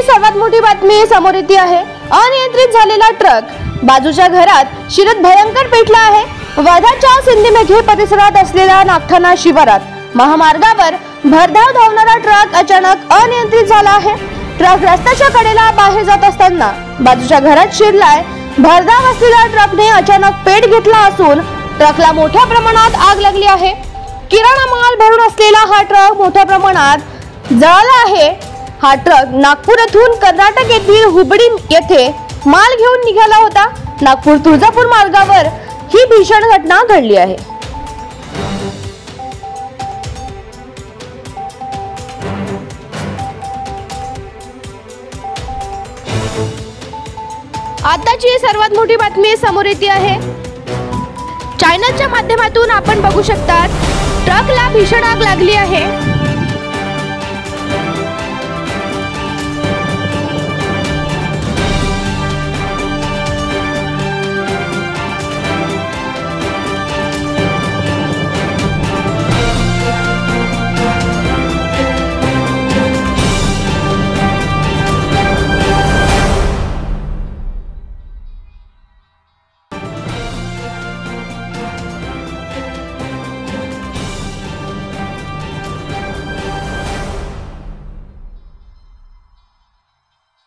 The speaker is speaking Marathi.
सर्वात मोठी बातमी समोर येते आहे। अनियंत्रित झालेला ट्रक बाजूच्या घरात शिरत भयंकर पेटला आहे। वर्धाच्या सिंदीमेघे परिसरात असलेल्या नागठाणा शिवारात महामार्गावर भरधाव धावणारा ट्रक अचानक अनियंत्रित झाला आहे। ट्रक रस्त्याच्या कडेला बाहेर जात असताना बाजूच्या घरात शिरलाय। भरधाव असलेल्या ट्रकने अचानक पेट घेतला असून ट्रकला मोठ्या प्रमाणात आग लागली आहे। किराणा माल भरून असलेला हा ट्रक मोठ्या प्रमाणात जळाला आहे। हा ट्रक नागपूर येथून कर्नाटक येथील हुबळी येथे माल घेऊन निघाला होता। नागपूर तुळजापूर मार्गावर ही भीषण घटना घडली आहे। आताची सर्वात मोठी बातमी समोर येते आहे। चॅनलच्या माध्यमातून आपण बघू शकता ट्रकला भीषण आग लागली आहे।